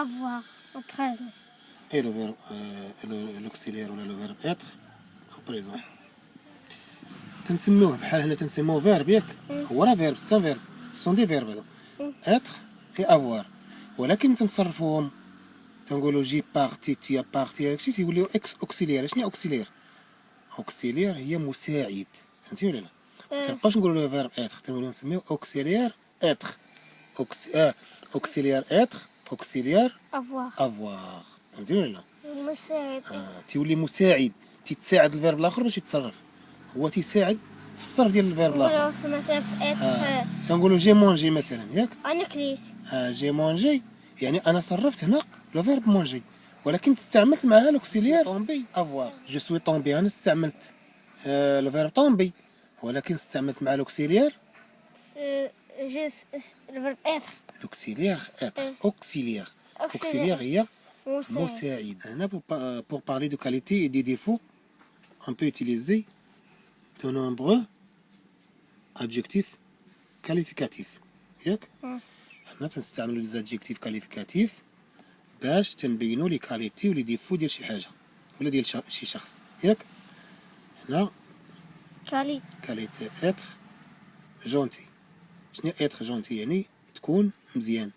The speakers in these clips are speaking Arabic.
avoir au présent. Et le verbe, l'auxiliaire ou le verbe être au présent. تنسموه بحال هنا تنسموه فيرب ياك هو راه فيرب سا فيرب سون دي فيرب هذو être et avoir ولكن تنصرفوهم تنقولوا جي بارتي تي بارتي هادشي تيوليو اكس اوكسيليير. شنو هي اوكسيليير؟ اوكسيليير هي مساعد فهمتي ولا لا؟ ما تنبقاوش نقولوا له فيرب être تنوليو نسميوه اوكسيليير être اوكسيليير être اوكسيليير avoir فهمتي ولا لا؟ مساعد تيولي مساعد تيتساعد الفيرب الاخر باش يتصرف هو تيساعد في الصرف ديال الفيرب الاخر. نقولوا في مثلا في اتر تنقولوا جي مونجي مثلا ياك انا كليت جي مونجي يعني انا صرفت هنا لو فيرب مونجي ولكن استعملت معها لوكسيليير طومبي افوار. جو سوي طومبي انا استعملت لو فيرب طومبي ولكن استعملت مع لوكسيليير جيس الفيرب اتر لوكسيليير اتر اوكسيليير هي مساعد. هنا pour parler de qualité et des défauts on peut utiliser de nombreux adjectifs qualificatifs ياك حنا تنستعملوا لي زادجيكتيف كاليفيكاتيف باش تنبينوا لي كاليتي ولي ديفو ديال شي حاجه ولا ديال شي شخص ياك. هنا كاليتي اتر جونتي. شنو اتر جونتي؟ يعني تكون مزيان.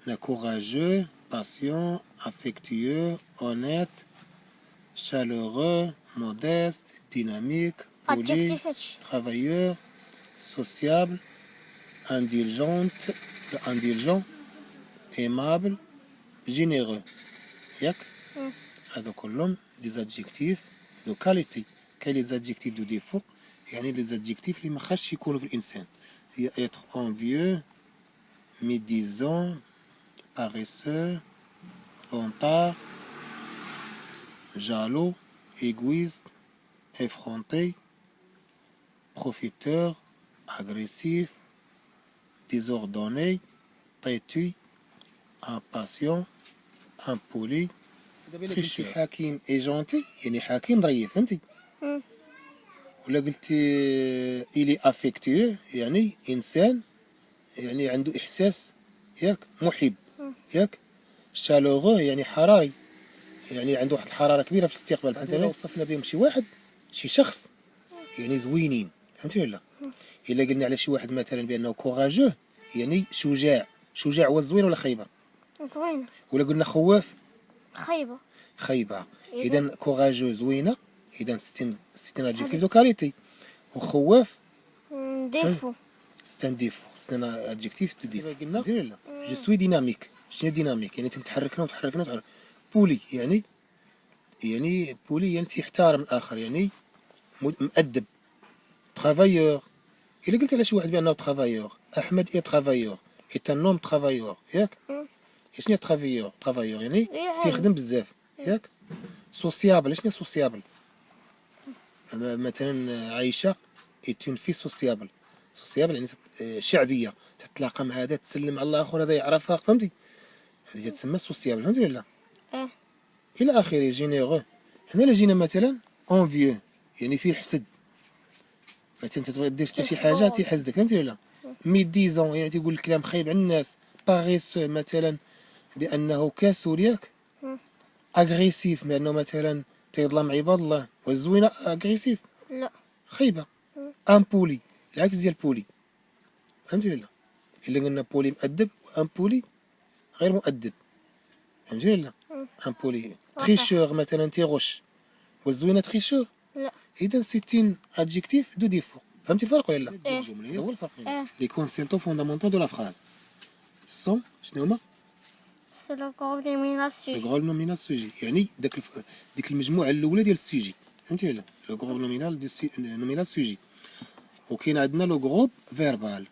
هنا كوراجو patient, affectueux, honnête, chaleureux, modeste, dynamique, poli, travailleur, sociable, indulgent, aimable, généreux. ياك هذا كلهم des adjectifs de qualité. كاين les adjectifs de défaut يعني les adjectifs اللي ما خاصش يكونوا في الانسان هي être envieux, médisant, paresseux, vantard, jaloux, égoïste, effronté, profiteur, agressif, désordonné, têtu, impatient, impoli. tricheur. حكيم اي جونتي يعني حكيم ظريف فهمتي. ولا قلتي إلي افيكتيو يعني انسان يعني عنده احساس ياك محب ياك. شالوغو يعني حراري يعني عنده واحد الحراره كبيره في الاستقبال. فهمتي لو وصفنا بهم شي واحد شي شخص يعني زوينين فهمتي ولا. الا قلنا على شي واحد مثلا بانه كوراجو يعني شجاع هو الزوين ولا خيبه؟ زوينه. ولا قلنا خواف خيبه. اذا كوراجو زوينه اذا 60 ادجيكتيف دو كاليتي. وخواف ديفو ستان ديفو ستان ادجيكتيف دو ديفو. قلنا دير لا جو سوي ديناميك. شنو ديناميك؟ يعني تنتحركنا بولي يعني بولي يعني تيحترم الاخر يعني مؤدب. ترافايور الا قلت على شي واحد بانه ترافايور احمد اي ترافايور اي نوم ترافايور ياك. شنو ترافايور يعني تيخدم بزاف ياك. سوسيابل شنو سوسيابل؟ مثلا عايشه اي اون في سوسيابل يعني شعبيه تتلاقى مع هذا تسلم على الاخر هذا يعرفها فهمتي. هذه تسمى سوسيابل فهمتي ولا الى اخره. جينيرو هنا الا جينا مثلا اونفيو يعني فيه الحسد مثلا تبغي دير حتى شي حاجه تيحسدك فهمتي ولا. ميديزون يعني تيقول الكلام خايب على الناس. باريسو مثلا بانه كسول ياك. اغريسيف بانه مثلا تيظلم عباد الله. والزوينه اغريسيف لا خايبه. امبولي العكس ديال بولي فهمتي ولا. الا قلنا بولي مؤدب وامبولي غير مؤدب فهمتي ولا. امبولي تريشور مثلا تيغش والزوينه تريشور لا. اذا 60 ادجيكتيف دو ديفو. فهمتي الفرق ولا لا؟ الجمله هو الفرق. لي كونسيبتو فوندامونتو دو لا فراز سون شنو هما؟ سي لو غروب نومينال سوجي. لو غروب نومينال سوجي يعني ديك المجموعه الاولى ديال السوجي فهمتي ولا. لو غروب نومينال سوجي. وكاين عندنا لو غروب فيربال.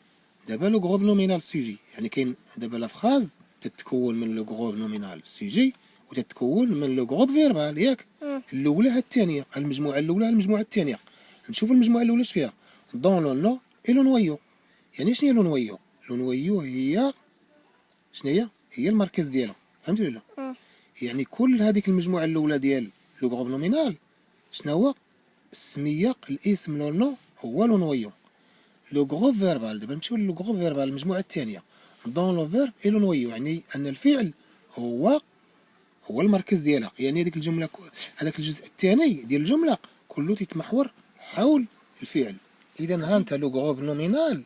دابا لو غروب نومينال سوجي يعني كاين دابا لا فراز تتكون من لو غروب نومينال سوجي وتتكون من لو غروب فيربال ياك. الاولى ها الثانيه المجموعه الاولى ها المجموعه الثانيه. نشوفوا المجموعه الاولى اش فيها دون لو نو اي لو نويو. يعني شنو هي لو نويو؟ لو نويو هي شنو هي المركز ديالها فهمتي ولا. يعني كل هذيك المجموعه الاولى ديال لو غروب نومينال شنو هو السميه الاسم لو نو هو لو نويو. لو غروب فيربال دابا نمشيو لو غروب فيربال المجموعه الثانيه دون لو فيرب اي لو نويو يعني ان الفعل هو المركز ديالها. يعني هذيك الجمله هذاك الجزء الثاني ديال الجمله كله تيتمحور حول الفعل. اذا ها انت لو غروب نومينال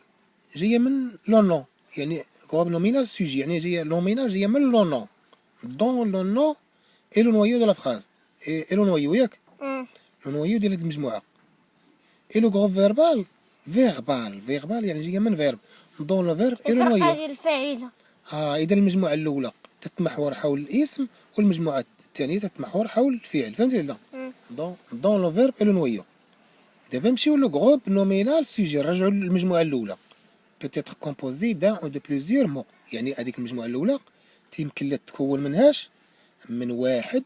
جايه من لو نو، يعني غروب نومينال سوجي يعني جايه نومينال جايه من لو نو. دون لو نو اي لو نويو دو لا فراز اي لو نويو ياك لو نويو ديال هاد المجموعه. اي لو غروب فيربال فيربال يعني جايه من فيرب دون لو فيرب اي لو الفرقة نويو. ديال الفاعلة. اذا المجموعه الاولى تتمحور حول الاسم والمجموعه الثانيه تتمحور حول الفعل، فهمتي ولا؟ دون لو فيرب اي لو نويو. دابا نمشيو لو غروب نومينال سوجي، نرجعوا للمجموعه الاولى. بيتيتر كومبوزي دان او دو بليزيور مو، يعني هذيك المجموعه الاولى تيمكن لها تكون منهاش من واحد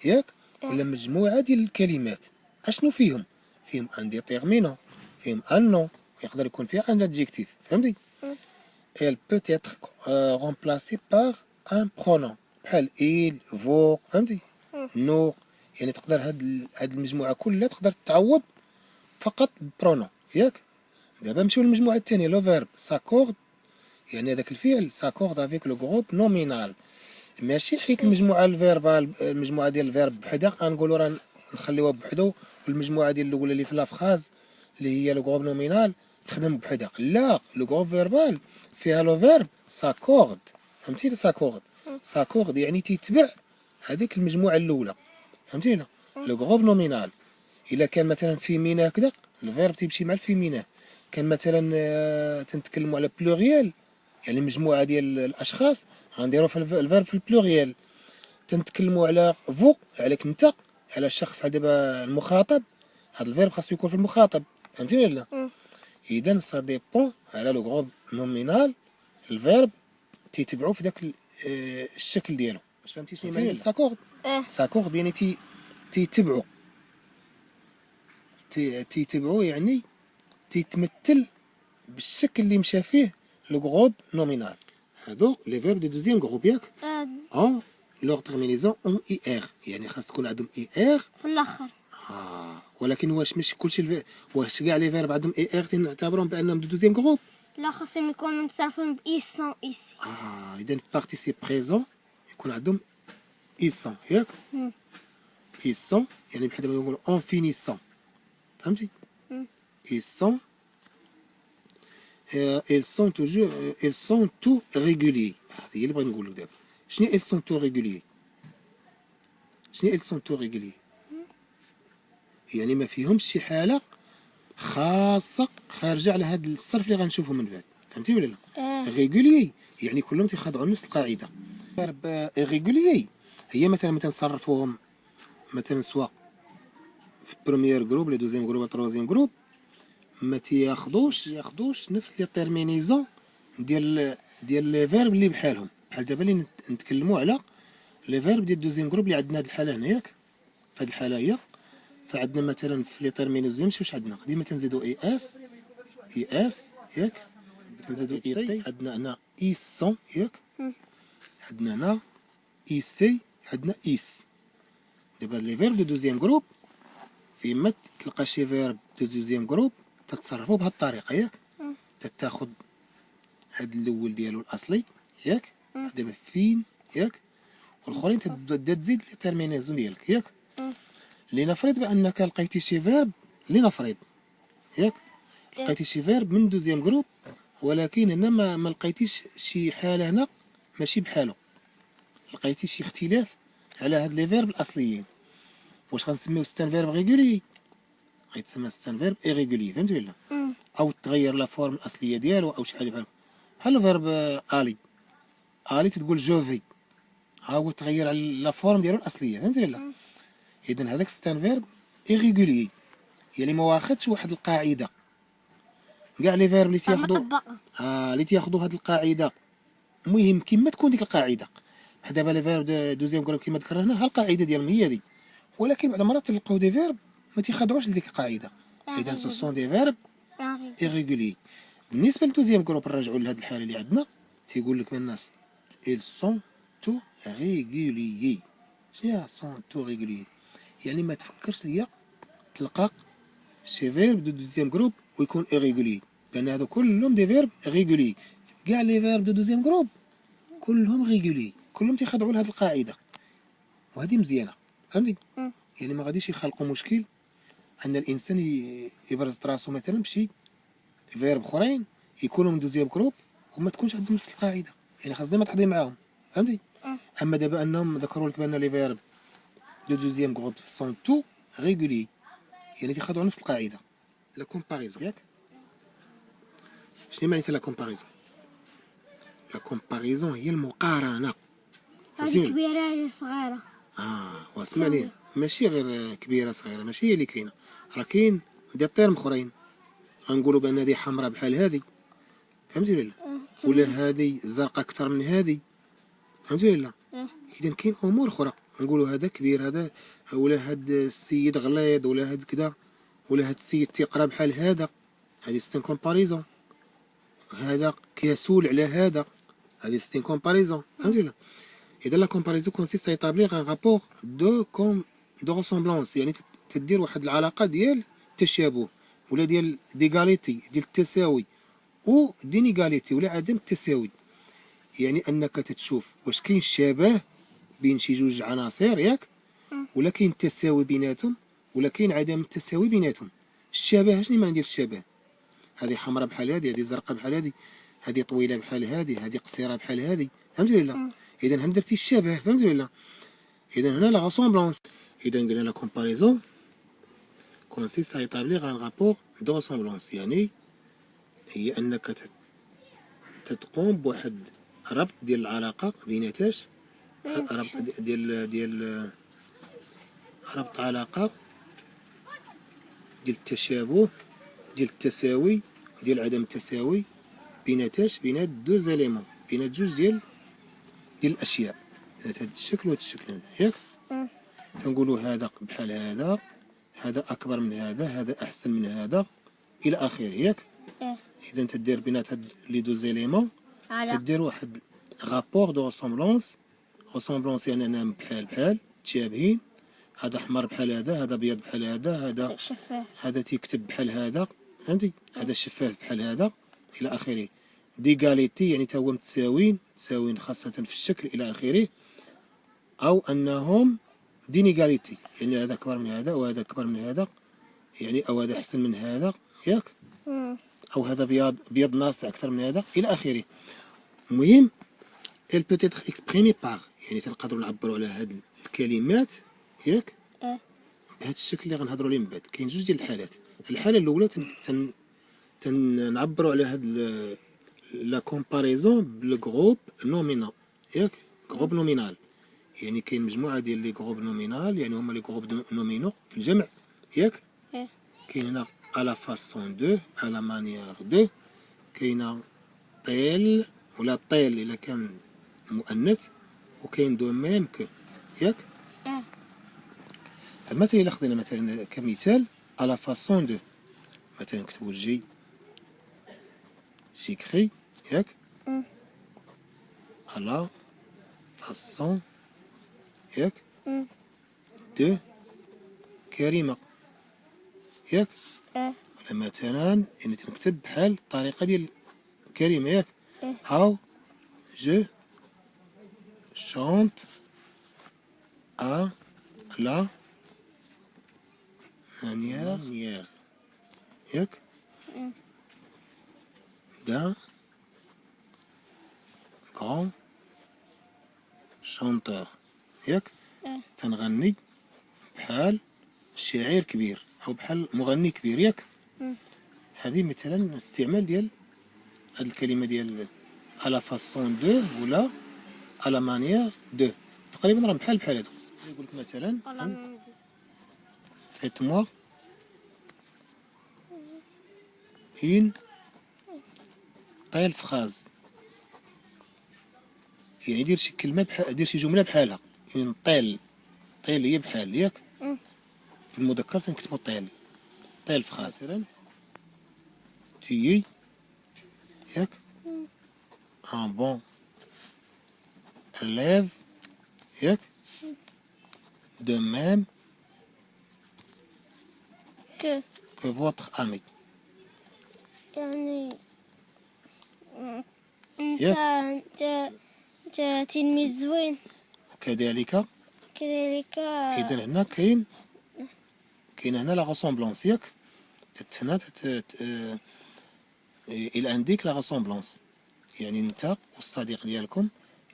ياك ولا مجموعه ديال الكلمات. اشنو فيهم؟ فيهم ان ديتيرمينون، فيهم ان نو، يقدر يكون فيها ان ادجيكتيف، فهمتي؟ elle peut être remplacée par un pronom بحال il vous، فهمتي؟ نو، يعني تقدر هاد المجموعه كلها تقدر تعوض فقط برونو ياك. دابا نمشيو للمجموعه الثانيه لو فيرب ساكورد، يعني هذاك الفعل ساكورد افيك لو غروب نومينال. ماشي حيت المجموعه الفيربال المجموعه ديال الفيرب بحدا غنقولوا راه نخليوها بوحدو، والمجموعه ديال الاولى اللي في لافراز اللي هي لو غروب نومينال تخدم بحدا. لا، لو غروب فيربال فيها لو فيرب ساكورد، فهمتي؟ ساكورد يعني تيتبع هذيك المجموعه الاولى، فهمتي؟ لا لو غروب نومينال الا كان مثلا فيمينا هكذا الفيرب تيمشي مع الفيمينا. كان مثلا تنتكلموا على بلوريال يعني مجموعه ديال الاشخاص غنديروا في الفيرب في البلوريال. تنتكلموا على فو عليك انت على الشخص بحال دابا المخاطب، هذا الفيرب خاصو يكون في المخاطب، فهمتي ولا لا؟ اذا سا ديبون على لو غروب نومينال الفيرب تيتبعوا في داك الشكل ديالو. واش فهمتي شنو معنى ساكورد؟ ساكورد يعني تيتبعوا تيتبعوا يعني تيتمثل بالشكل اللي مشى فيه لو غروب نومينال. هادو لي فيرب دي دوزيام غروب ياك اون لوغ تيرمينيزون اون اي ار، يعني خاص تكون عندهم اي ار في الاخر. ولكن واش ماشي كلشي واش كاع لي فيرب عندهم اي ار تنعتبرهم بانهم دو دوزيام غروب؟ لا، خاصهم يكونوا متصرفين بإيسون إيسي. اذا بارتيسيب بريزون يكون عندهم ايسون ياك ايسون، يعني بحال دابا نقولوا اون فينيسون، فهمتي؟ ايسون ils sont toujours ils sont tout réguliers. هذه هي اللي بغيت نقول لك دابا. شنو ils sont tout réguliers؟ شنو ils sont tout réguliers؟ يعني ما فيهمش شي حاله خاصه خارجه على هذا الصرف اللي غنشوفه من بعد، فهمتي ولا لا؟ ريغوليي يعني كلهم تيخضعوا لنفس القاعده. فيرب ريغوليي هي مثلا تنصرفوهم مثلا سواء في بروميير جروب لي دوزيام جروب تروزيام جروب ما تياخذوش نفس لي تيرمينيزون ديال لي فيرب اللي بحالهم. بحال دابا اللي نتكلموا على لي فيرب ديال دوزيام جروب اللي عندنا هاد الحاله هنا ياك. في هاد الحاله هي فعندنا مثلا في لي تيرمينيزون واش عندنا ديما تنزيدو اي اس ياك، تنزيدو اي تي، عندنا هنا ايسون ياك، عندنا هنا اي سي، عندنا ايس. دابا لي فيرب دو دوزيام جروب فيما تلقى شي فيرب دو دوزيام جروب تتصرفوا بهاد الطريقه ياك. تاخذ هاد الاول ديالو الاصلي ياك، دابا فين ياك، والاخرين تبدا تزيد لي تيرمينيزون ديالك ياك. لنفرض بانك لقيتي شي فيرب، لنفرض ياك لقيتي شي فيرب من دوزيام جروب ولكن هنا ما لقيتيش شي حاله هنا ماشي بحالو، لقيتي شي اختلاف على هاد لي فيرب الاصليين. واش غنسميو ستان فيرب ريغولي؟ غيتسمى ستان فيرب ايريغولي، فهمتي ولا؟ او تغير لا فورم الاصليه ديالو او شي حاجه بحال الفيرب الي تقول جو في، ها هو تغير على لا فورم ديالو الاصليه، فهمتي ولا؟ اذا هذاك ستان فيرب ايريغولي يعني ما واخدش واحد القاعده. كاع لي فيرب اللي تياخذوا هاد القاعده المهم كيما تكون ديك القاعده. بحال دابا لي فيرب دوزيام جروب كيما ذكرنا هنا ها القاعده ديالهم هي هادي، ولكن بعض المرات تلقاو دي فيرب ما تيخضعوش لديك القاعده. اذا سو سون دي فيرب ايريغولي. بالنسبه للدوزيام جروب نرجعوا لهاد الحاله اللي عندنا تيقول لك من الناس ils sont tout réguliers. شنو سون تو ريغولي؟ يعني ما تفكرش ليا تلقى شي فيرب دو دوزيام جروب ويكون ايريغولي، لان هادو كلهم دي فيرب ريغولي. كاع لي فيرب دو دوزيام جروب كلهم ريغولي، كلهم تيخضعوا لهاد القاعده، وهذه مزيانه فهمتي. يعني ما غاديش يخلقوا مشكل ان الانسان يبرز راسو مثلا بشي فيرب اخرين يكونوا من دوزيام جروب وما تكونش عندهم نفس القاعده، يعني خاص ديما تحضي معاهم فهمتي. اما دابا انهم ذكروا لك بان لي فيرب دو دوزيام جروب سون تو ريغولي، يعني تيخضعوا نفس القاعده. لا كومباريزون ياك، شنو معناتها لا كومباريزون؟ لا كومباريزون هي المقارنه. هذه كبيرة هذه صغيرة. واسمعني، ماشي غير كبيره صغيره، ماشي هي اللي كاينه، راه كاين دي طيرم اخرين غنقولوا بان هذه حمراء بحال هذه فهمتي ولا لا؟ ولا هذه زرقاء اكثر من هذه فهمتي ولا لا؟ اذا كاين امور اخرى نقولوا هذا كبير، هذا ولا هذا السيد غليظ، ولا هذا كذا، ولا هذا السيد تيقرا بحال هذا، هذه ستين كومباريزون. هذا كيسول على هذا، هذه ستين كومباريزون فهمتي ولا لا؟ إذا لا كومباريزون كونسيست à établir un rapport de ressemblance، يعني تدير واحد العلاقة ديال التشابه ولا ديال ديغاليتي ديال التساوي، او دينيغاليتي ولا عدم التساوي، يعني انك تتشوف واش كاين شبه بين شي جوج عناصر ياك، ولا كاين تساوي بيناتهم، ولا كاين عدم التساوي بيناتهم. الشبه شنو معنى ديال الشبه؟ هذه حمراء بحال هذه زرقاء بحال هذه، هذه طويله بحال هذه قصيره بحال هذه فهمتي ولا لا؟ اذا هم درتي الشبه فهمتي ولا لا؟ اذا هنا لا ريسومبلونس. اذا قلنا لا كومباريزون كونسيست à établir un rapport de ressemblance، يعني هي انك تقوم بواحد ربط ديال العلاقه بيناتاش، ربط ديال ربط علاقه ديال التشابه ديال التساوي ديال عدم التساوي بيناتاش، بينات دوز اليمون، بينات جوج ديال الاشياء، بينات هذا الشكل وهذا الشكل ياك. تنقولوا هذا بحال هذا، هذا اكبر من هذا، هذا احسن من هذا الى اخره ياك. اذا تدير بينات هاد لي دوز اليمون تدير واحد رابور دو ريسومبلونس. ريسومبلونس يعني انهم بحال متشابهين، هذا احمر بحال هذا ابيض بحال هذا شفاف، هذا تيكتب بحال هذا فهمتي، هذا شفاف بحال هذا الى اخره. ديغاليتي يعني تا هو متساويين خاصة في الشكل الى اخره، او انهم دينيغاليتي يعني هذا اكبر من هذا وهذا اكبر من هذا، يعني او هذا احسن من هذا ياك، او هذا بيض ناصع اكثر من هذا الى اخره. المهم elle peut être exprimée par، يعني تنقدروا نعبروا على هاد الكلمات ياك بهذا الشكل اللي غنهضروا عليه من بعد. كاين جوج ديال الحالات. الحاله الاولى تنعبروا على هاد لا كومباريزون بالجروب نومينال ياك، جروب نومينال، يعني كاين مجموعه ديال لي جروب نومينال، يعني هما لي جروب نومينو في الجمع ياك. كاين هنا على فاسون دو، على مانيير دو، كاينه طيل ولا طيل الا كان مؤنث، وكاين دو ميم كو ياك. مثلا الا خدينا مثلا كمثال على فاسون دو، مثلا نكتبو جيكري ياك على فاسون ياك دو كريمة ياك. ولا مثلا يعني تنكتب بحال الطريقة ديال كريمة ياك، أو جو شونت à la manière ياك d'un grand chanteur ياك. تنغني بحال شاعر كبير او بحال مغني كبير ياك. هذه مثلا استعمال ديال هاد الكلمه ديال على فاسون دو ولا على مانيير دو، تقريبا راه بحال هادو. يقول لك مثلا faites-moi une telle phrase، يعني دير شي كلمه بحال، دير شي جمله بحالها. يعني طيل هي بحال ياك، في المذكر تنكتبو طيل فراز. مثلا تي ياك ان بون élève ياك، de même que votre ami يعني ياك. انت تلميذ زوين. وكذلك كذلك اذا هنا كاين هنا لا غوسومبلونس ياك هنا il indique la ressemblance يعني انت والصديق ديالكم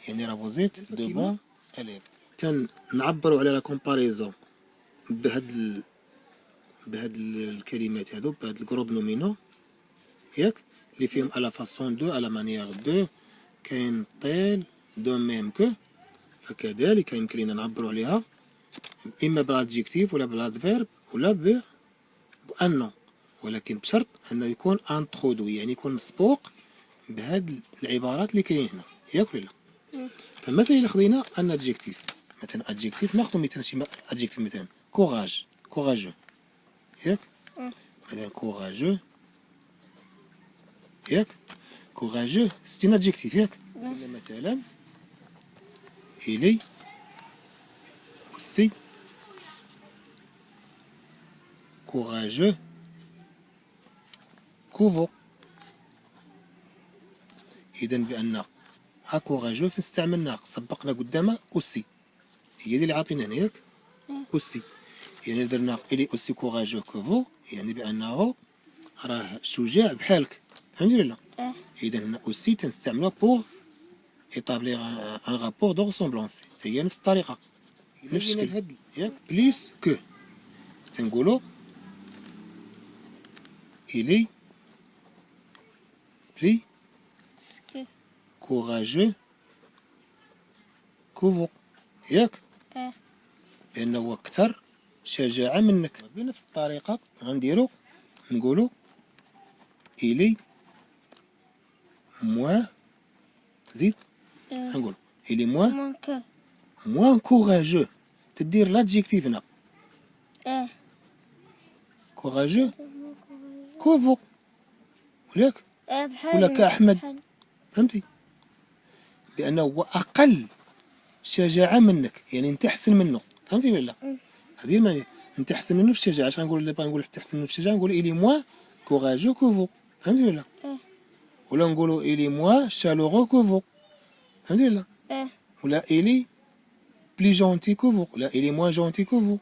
يعني راه فوزيت دو بون اليف تنعبروا على لا كومباريزون بهاد الكلمات هادو بهاد الجروب نومينو ياك اللي فيهم على فاسون دو على مانيير دو كاين طيل دو ميم كو فكذلك يمكن لنا نعبروا عليها اما بالادجيكتيف ولا بالادفيرب ولا بأنه ولكن بشرط انه يكون انترودو يعني يكون مسبوق بهاد العبارات اللي كاينين هنا ياك ولا لا. فمثلا الا خدينا ان ادجيكتيف مثلا ادجيكتيف ناخذ مثلا شي ادجيكتيف مثلا كوراجو ياك مثلا كوراجو ياك كوراجو سي ان ادجيكتيف ياك ولا مثلا إلي aussi courageux que vous. إذن بأن courageux في استعملنا سبقنا قدامها aussi هي دي اللي عاطينا هنا ياك aussi يعني درنا إلي aussi courageux que vous يعني بأنه راه شجاع بحالك فهمتي ولا لا؟ إذن هنا aussi تنستعملوها pour établir un rapport de ressemblance هي نفس الطريقة نفس الشكل ياك بليس كو تنقولو إلي بلي كوراجو كوفو ياك لأنه هو أكثر شجاعة منك بنفس الطريقة غنديرو نقولو إلي موان زيد غنقولو إلي موان كوراجو تدير لادجيكتيف هنا كوراجو كوفو وياك ولا كأحمد فهمتي لأنه هو أقل شجاعة منك يعني أنت أحسن منه فهمتي ولا لا هذه المعنى أنت أحسن منه في الشجاعة عشان نقول اللي بغا نقول أنت أحسن منه في الشجاعة نقول إلي موان كوراجو كوفو فهمتي ولا ولا نقولوا إلي موان شالوغو كوفو فهمتي ولا ولا إلي بلي جونتي كوفو ولا إلي موان جونتي كوفو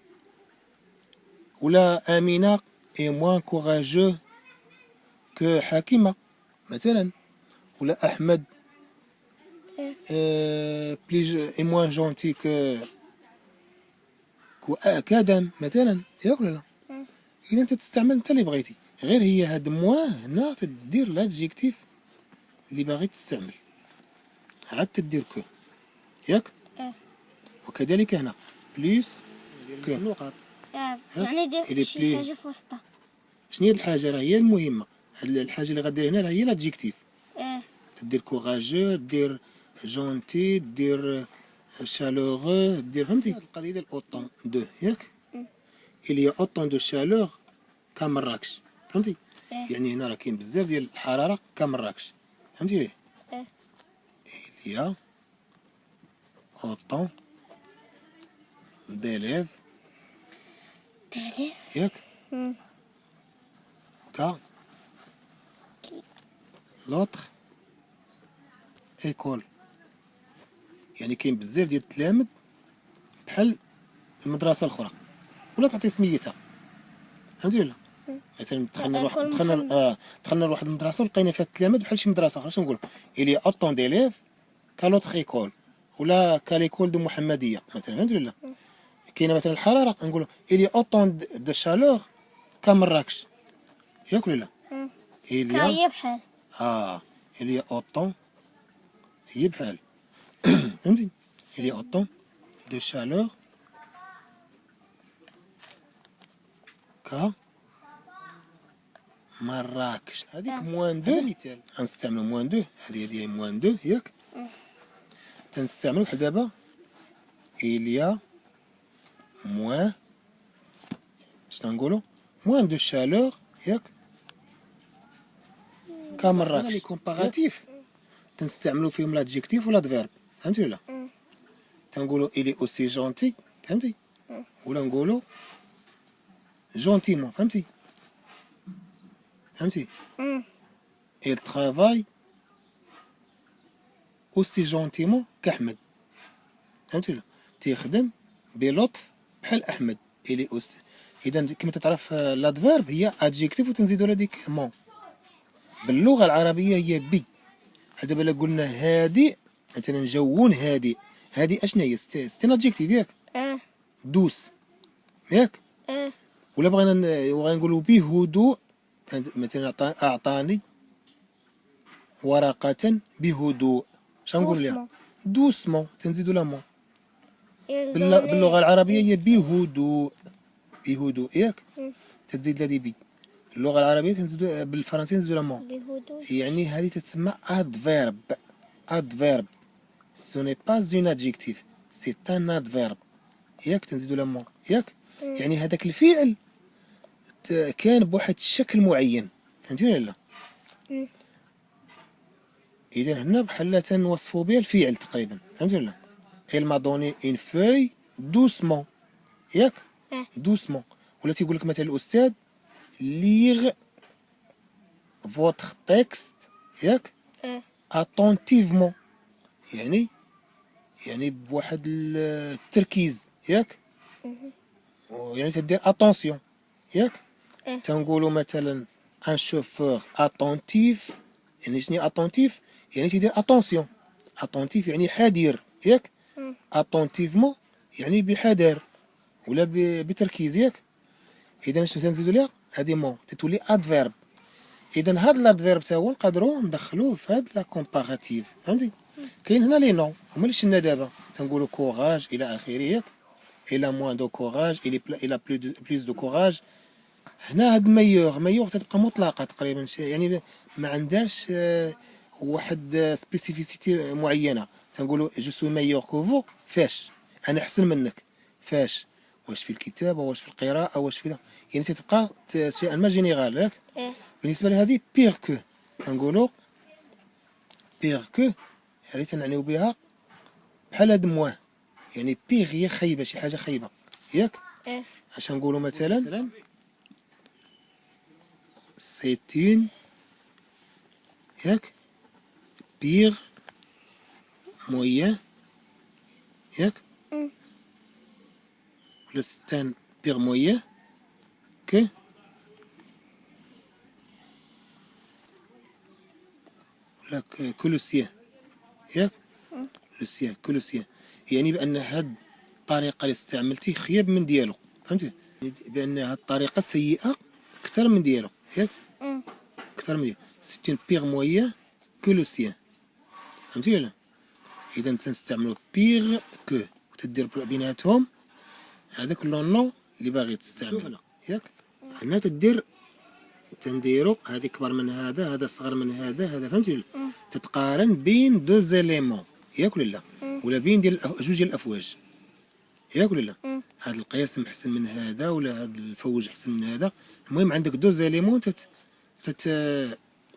ولا أمينة est moins courageux que حكيمة مثلا ولا أحمد est moins gentil كآدم مثلا ياك ولا لا إذا أنت تستعمل أنت اللي بغيتي غير هي هاد موان هنا تدير لادجيكتيف اللي باغي تستعمل عاد تدير كو ياك وكذلك هنا بليس كو نقاط يعني دير شي حاجة في وسطها شنو هي الحاجة راه هي المهمة الحاجة اللي غدير هنا راه هي لادجيكتيف تدير كوراجو دير جونتي دير شالوغو دير فهمتي هاد القضية ديال اوطون دو ياك إلي اوطون دو شالوغ كمراكش فهمتي يعني هنا راه كاين بزاف ديال الحرارة كمراكش فهمتي إلي اوطون ديليف ياك كا لوطخ ايكول يعني كاين بزاف ديال التلامذ بحال المدرسة الأخرى ولا تعطي سميتها فهمتي ولا مثلا دخلنا لواحد المدرسة ولقينا فيها التلامذ بحال شي مدرسة أخرى شنو نقولو إلي أوطون ديليف كالوطخ ايكول ولا كاليكول دو محمدية مثلا فهمتي ولا كاينه مثلا الحراره نقولوا الي اوطون دو شالور كمراكش ياك ولا لا هي بحال الي اوطون هي بحال فهمتي الي اوطون دو شالور مراكش هذيك موان دو مثال غنستعملو موان دو هذه هي موان دو ياك تنستعملو بحال دابا إليا موان شنو نقولوا موان دو شالور ياك كمراكش لي كومباراتيف تنستعملوا فيهم لادجيكتيف ولا دفيرب فهمتي ولا تنقولوا إلي أوسي جونتي فهمتي ولا نقولوا جونتيمون فهمتي il travaille اوسي جونتيمون كأحمد. فهمتي ولا؟ تيخدم بلطف بحال احمد الي اوسي. اذا كما تعرف لادفيرب هي ادجيكتيف وتنزيدو لها ديك مون. باللغه العربيه هي بي. دابا الا قلنا هادئ مثلا جوون هادئ، هادئ اشنا هي؟ ستين ادجيكتيف ياك؟ دوس ياك؟ ولا بغينا نقولوا بهدوء، مثلا اعطاني ورقة بهدوء، شنقول لها؟ دوسمون تنزيدو لا مون. باللغة العربية هي بهدوء، بهدوء ياك؟ تزيد لها دي بي. اللغة العربية تنزيدو بالفرنسية تنزيدو لا مون. يعني هذه تتسمى adverb. adverb ce n'est pas une adjectif c'est un adverbe ياك؟ تنزيدو لا مون ياك؟ يعني هذاك الفعل كان بواحد الشكل معين. فهمتيني ولا لا؟ إذا هنا بحال تنوصفوا به الفعل تقريبا. فهمتي ولا لا؟ il m'a donné une feuille doucement ياك؟ doucement. ولا تيقول لك مثلا الأستاذ lire votre texte ياك؟ attentivement يعني بواحد التركيز ياك؟ يعني تدير اتونسيون ياك؟ تنقولوا مثلا ان شوفور اتونتيف. يعني شنو اتونتيف؟ يعني تيدير اتونسيون. اتونتيف يعني حذر ياك؟ اتونتيفمون يعني بحذر ولا بتركيز ياك؟ اذا شنو تنزيدو ليها؟ هادي مون تتولي ادفيرب. اذا هاد الادفيرب تا هو نقدروا ندخلوه في هاد لا كومباراتيف. فهمتي؟ كاين هنا لي نون هما اللي شفنا دابا، تنقولوا كوراج الى اخره ياك؟ الى موان دو كوراج، الى بلوس دو كوراج. هنا هاد ميور تتبقى مطلقه تقريبا، يعني ما عندهاش واحد سبيسيفيسيتي معينه. تنقولوا جو سوي ميور كوفو فاش؟ انا احسن منك. فاش؟ واش في الكتابه، واش في القراءه، واش في يعني تتبقى شيئا ما جينيرال ياك؟ بالنسبه لهذه بيغ كو، تنقولوا بيغ كو يعني تنعنيو بها بحال هاد مواه. يعني بيغ هي خايبه، شي حاجه خايبه ياك؟ اش نقولوا مثلا سيتين ياك؟ بيغ مويان ياك؟ ولا ستان بيغ مويان كو ولا كولوسيان ياك؟ لوسيان كولوسيان. يعني بان هاد الطريقه اللي استعملتي خيب من ديالو. فهمتي؟ بان هاد الطريقه سيئه اكثر من ديالو ياك؟ اكثر من ديالو. سيتين بيغ مويان كولوسيان. فهمتي ولا؟ اذا تنستعملوا بيغ كو وتدير بيناتهم هذاك لو نون اللي باغي تستعمل ياك؟ هنا تنديرو هذه كبر من هذا، هذا صغر من هذا. فهمتي؟ تتقارن بين دو زيليمون ياك ولا لا؟ ولا بين ديال جوج ديال الافواج ياك ولا لا؟ هذا القياس احسن من هذا ولا هذا الفوج احسن من هذا. المهم عندك دو زيليمون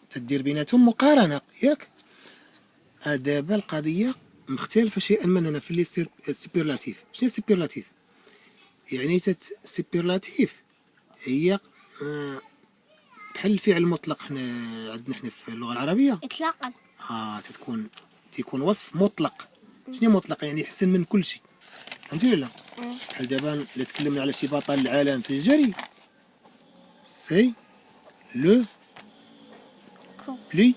تدير بيناتهم مقارنه ياك؟ دابا القضيه مختلفه شيئا ما هنا في لي سوبرلاتيف. شنو سوبرلاتيف؟ يعني سوبرلاتيف هي بحال الفعل المطلق. عندنا حنا في اللغه العربيه اطلاقا تيكون وصف مطلق. شنو مطلق؟ يعني يحسن من كل شيء. فهمتي ولا؟ بحال دابا الا تكلمنا على شي بطل العالم في الجري، سي لو بلي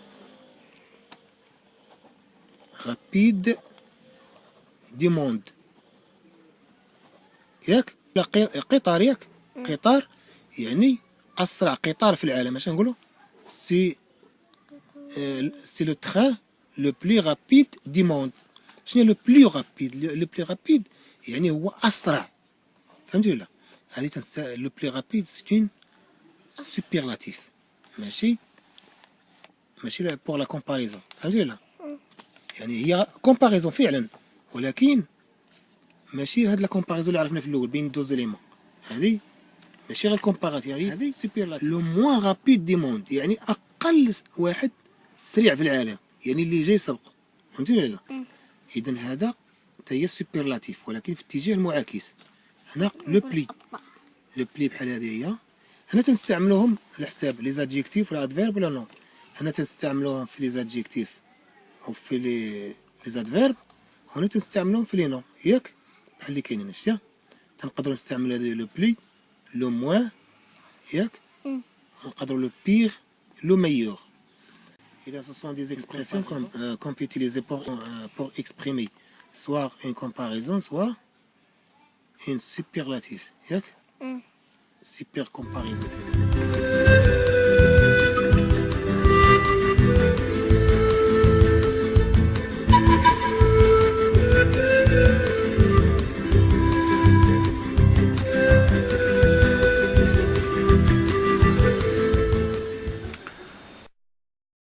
رابيد دي موند ياك؟ لا قطار ياك؟ قطار يعني اسرع قطار في العالم. اش نقولوا؟ سي لو تران لو بلي رابيد دي موند. شنو لو بلي رابيد؟ لو بلي رابيد يعني هو اسرع. فهمتي ولا؟ هذه لو بلي رابيد سي اون سوبرلاتيف، ماشي بور لا كومباريزون. فهمتي ولا؟ يعني هي كومباريزون فعلا، ولكن ماشي هاد لا كومباريزون اللي عرفنا في الاول بين دو زيليمون. هذه ماشي غير كومباراتيف، هذه سوبرلاتيف. لو موان رابيد دي موند يعني اقل واحد سريع في العالم، يعني اللي جاي سبقه. فهمتي ولا لا؟ اذا هذا هي سوبرلاتيف ولكن في الاتجاه المعاكس. هنا لو بلي بحال هذه هي. هنا تنستعملوهم على حساب لي زادجيكتيف ولا ادفيرب ولا نو. هنا تنستعملوهم في لي زادجيكتيف وفي لي زادفيرب هنا تنستعملهم في لي نون ياك بحال اللي كاينين شتي تنقدروا نستعملوا لو بلي لو موان ياك نقدروا لو بيغ لو ميور. إذا ce sont des expressions qu'on peut utiliser pour exprimer soit une comparaison soit une superlative ياك super comparaison.